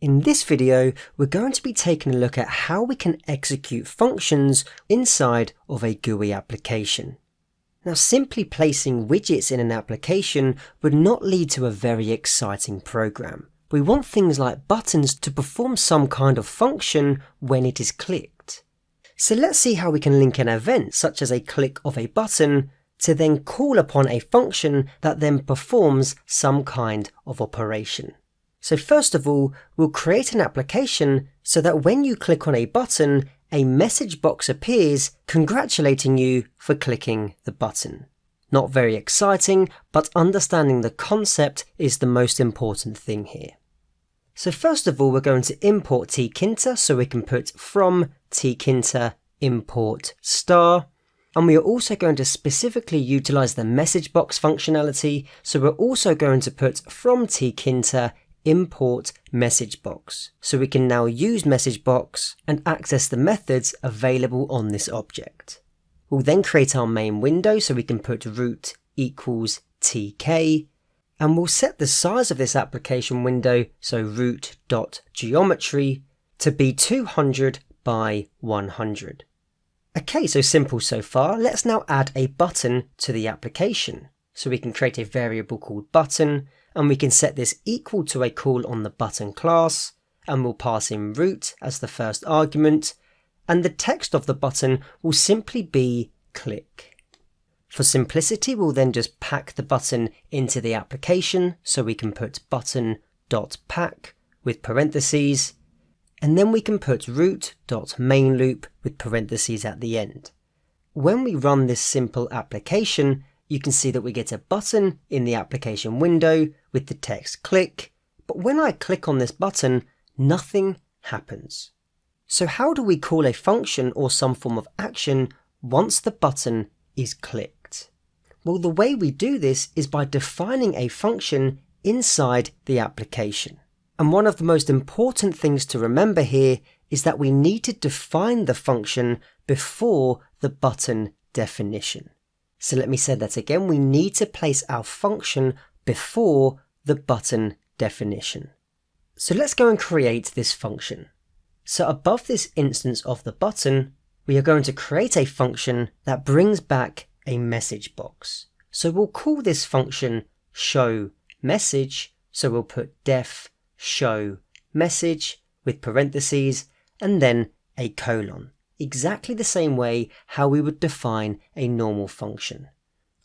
In this video, we're going to be taking a look at how we can execute functions inside of a GUI application. Now, simply placing widgets in an application would not lead to a very exciting program. We want things like buttons to perform some kind of function when it is clicked. So let's see how we can link an event such as a click of a button to then call upon a function that then performs some kind of operation. So first of all, we'll create an application so that when you click on a button, a message box appears congratulating you for clicking the button. Not very exciting, but understanding the concept is the most important thing here. So first of all, we're going to import Tkinter, so we can put from Tkinter import star. And we are also going to specifically utilize the message box functionality, so we're also going to put from Tkinter import message box. So we can now use message box and access the methods available on this object. We'll then create our main window, so we can put root equals tk, and we'll set the size of this application window, so root.geometry, to be 200 by 100. Okay, so simple so far. Let's now add a button to the application. So we can create a variable called button, and we can set this equal to a call on the button class, and we'll pass in root as the first argument, and the text of the button will simply be click. For simplicity, we'll then just pack the button into the application, so we can put button.pack with parentheses, and then we can put root.mainLoop with parentheses at the end. When we run this simple application, you can see that we get a button in the application window with the text click, but when I click on this button, nothing happens. So how do we call a function or some form of action once the button is clicked? Well, the way we do this is by defining a function inside the application. And one of the most important things to remember here is that we need to define the function before the button definition. So let me say that again, we need to place our function before the button definition. So let's go and create this function. So above this instance of the button, we are going to create a function that brings back a message box. So we'll call this function show message. So we'll put def show message with parentheses and then a colon. Exactly the same way how we would define a normal function.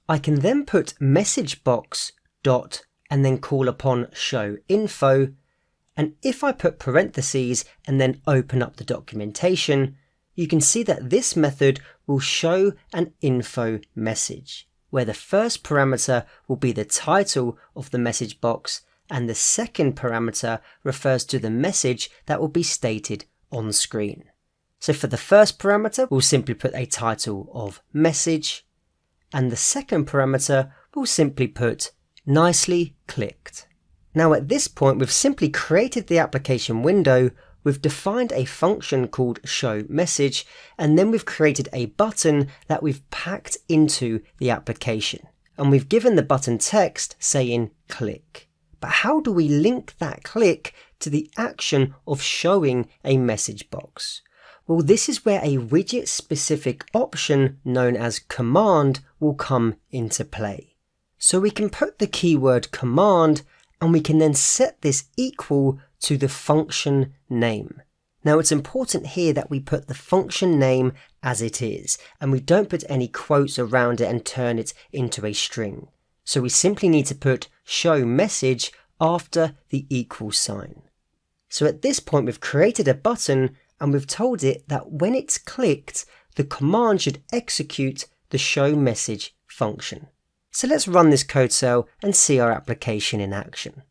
I can then put message box dot and then call upon show info, and if I put parentheses and then open up the documentation, you can see that this method will show an info message, where the first parameter will be the title of the message box and the second parameter refers to the message that will be stated on screen. So for the first parameter, we'll simply put a title of message, and the second parameter will simply put nicely clicked. Now at this point, we've simply created the application window, we've defined a function called show message, and then we've created a button that we've packed into the application. And we've given the button text saying click. But how do we link that click to the action of showing a message box? Well, this is where a widget-specific option known as command will come into play. So we can put the keyword command and we can then set this equal to the function name. Now it's important here that we put the function name as it is and we don't put any quotes around it and turn it into a string. So we simply need to put show message after the equal sign. So at this point we've created a button and we've told it that when it's clicked, the command should execute the show message function. So let's run this code cell and see our application in action.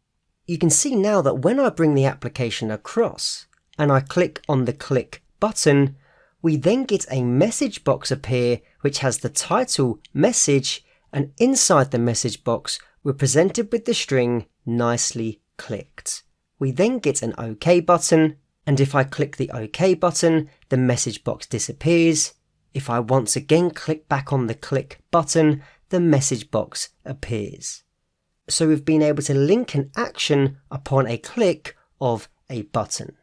You can see now that when I bring the application across and I click on the click button, we then get a message box appear which has the title message, and inside the message box we're presented with the string nicely clicked. We then get an OK button, and if I click the OK button, the message box disappears. If I once again click back on the click button, the message box appears. So we've been able to link an action upon a click of a button.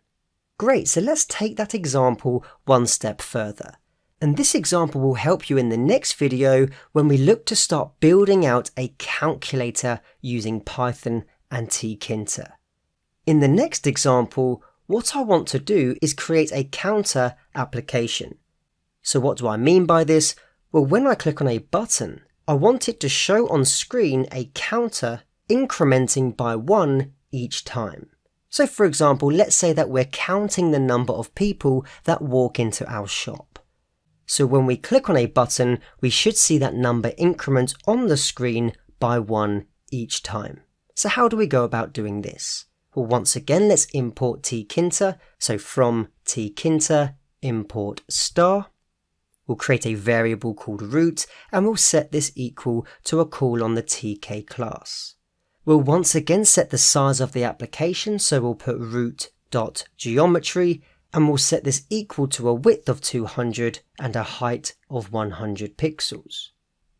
Great, so let's take that example one step further. And this example will help you in the next video when we look to start building out a calculator using Python and Tkinter. In the next example, what I want to do is create a counter application. So what do I mean by this? Well, when I click on a button, I want it to show on screen a counter incrementing by 1 each time. So for example, let's say that we're counting the number of people that walk into our shop. So when we click on a button, we should see that number increment on the screen by 1 each time. So how do we go about doing this? Well, once again, let's import Tkinter. So from Tkinter, import star. We'll create a variable called root, and we'll set this equal to a call on the TK class. We'll once again set the size of the application, so we'll put root.geometry, and we'll set this equal to a width of 200 and a height of 100 pixels.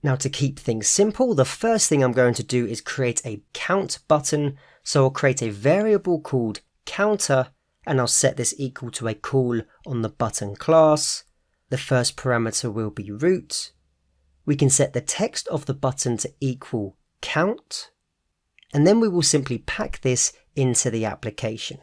Now to keep things simple, the first thing I'm going to do is create a count button, so I'll create a variable called counter, and I'll set this equal to a call on the button class. The first parameter will be root. We can set the text of the button to equal count, and then we will simply pack this into the application.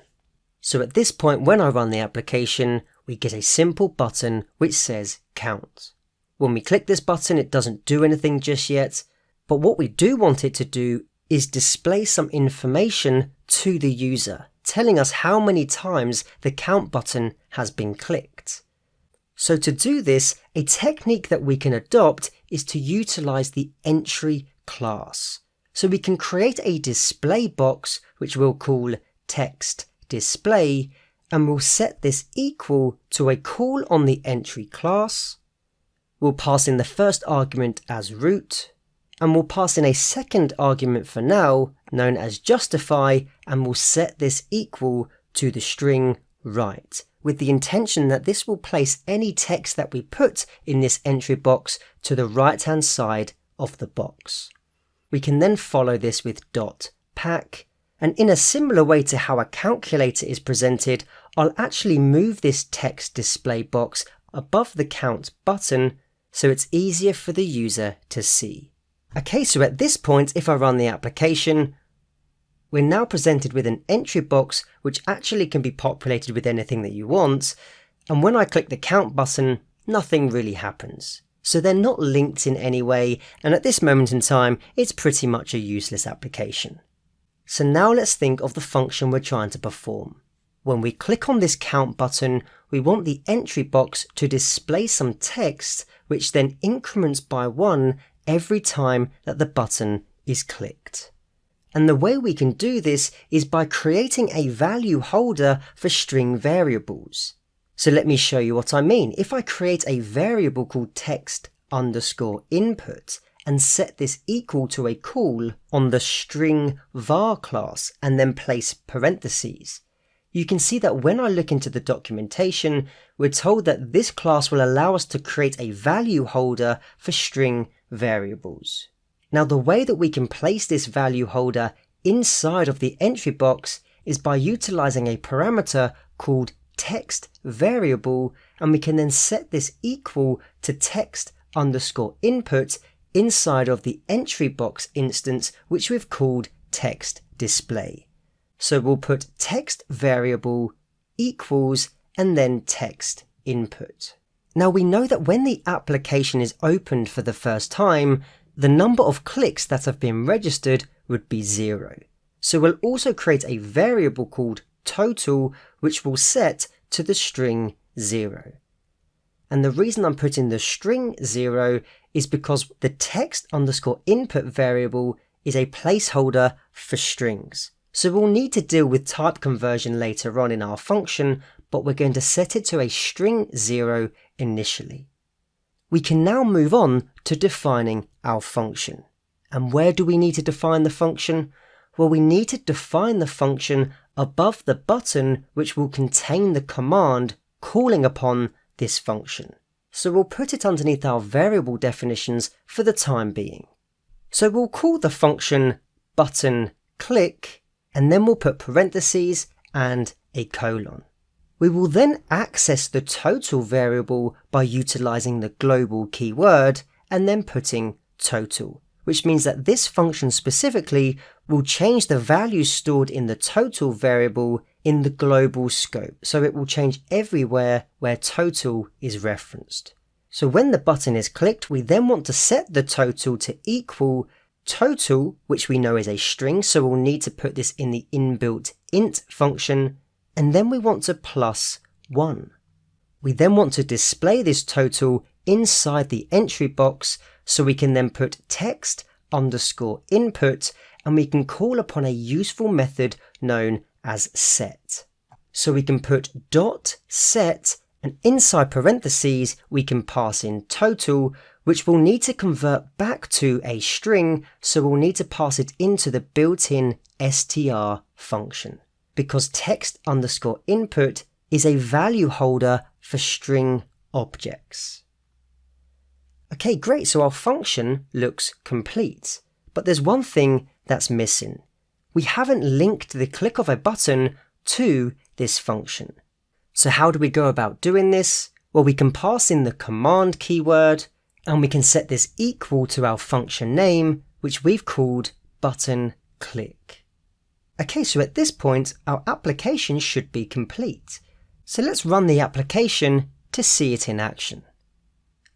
So at this point, when I run the application, we get a simple button which says count. When we click this button, it doesn't do anything just yet, but what we do want it to do is display some information to the user, telling us how many times the count button has been clicked. So to do this, a technique that we can adopt is to utilize the entry class. So we can create a display box which we'll call text display, and we'll set this equal to a call on the entry class. We'll pass in the first argument as root, and we'll pass in a second argument for now known as justify, and we'll set this equal to the string right, with the intention that this will place any text that we put in this entry box to the right hand side of the box. We can then follow this with .pack, and in a similar way to how a calculator is presented, I'll actually move this text display box above the count button so it's easier for the user to see. Okay, so at this point, if I run the application, we're now presented with an entry box which actually can be populated with anything that you want, and when I click the count button, nothing really happens. So they're not linked in any way, and at this moment in time, it's pretty much a useless application. So now let's think of the function we're trying to perform. When we click on this count button, we want the entry box to display some text which then increments by 1 every time that the button is clicked. And the way we can do this is by creating a value holder for string variables. So let me show you what I mean. If I create a variable called text_input and set this equal to a call on the string var class and then place parentheses, you can see that when I look into the documentation, we're told that this class will allow us to create a value holder for string variables. Now the way that we can place this value holder inside of the entry box is by utilizing a parameter called text variable, and we can then set this equal to text_input inside of the entry box instance which we've called text display. So we'll put text variable equals and then text input. Now we know that when the application is opened for the first time, the number of clicks that have been registered would be 0. So we'll also create a variable called total which will set to the string 0. And the reason I'm putting the string 0 is because the text_input variable is a placeholder for strings. So we'll need to deal with type conversion later on in our function, but we're going to set it to a string 0 initially. We can now move on to defining our function. And where do we need to define the function? Well, we need to define the function above the button which will contain the command calling upon this function. So we'll put it underneath our variable definitions for the time being. So we'll call the function button click, and then we'll put parentheses and a colon. We will then access the total variable by utilizing the global keyword and then putting total, which means that this function specifically will change the value stored in the total variable in the global scope. So it will change everywhere where total is referenced. So when the button is clicked, we then want to set the total to equal total, which we know is a string, so we'll need to put this in the inbuilt int function, and then we want to plus 1. We then want to display this total inside the entry box, so we can then put text underscore input, and we can call upon a useful method known as set. So we can put dot set, and inside parentheses we can pass in total, which we'll need to convert back to a string, so we'll need to pass it into the built-in str function, because text underscore input is a value holder for string objects. Okay, great, so our function looks complete, but there's one thing that's missing. We haven't linked the click of a button to this function. So how do we go about doing this? Well, we can pass in the command keyword, and we can set this equal to our function name, which we've called button click. Okay, so at this point, our application should be complete. So let's run the application to see it in action.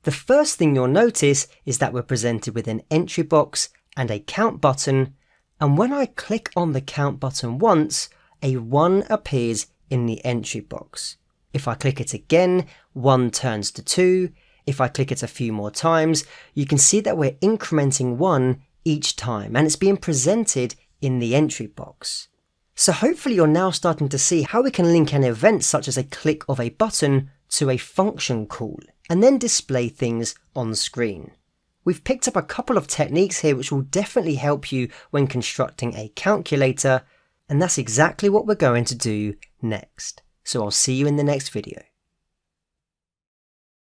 The first thing you'll notice is that we're presented with an entry box and a count button, and when I click on the count button once, a 1 appears in the entry box. If I click it again, 1 turns to 2. If I click it a few more times, you can see that we're incrementing 1 each time, and it's being presented in the entry box. So hopefully you're now starting to see how we can link an event such as a click of a button to a function call, and then display things on screen. We've picked up a couple of techniques here which will definitely help you when constructing a calculator, and that's exactly what we're going to do next. So I'll see you in the next video.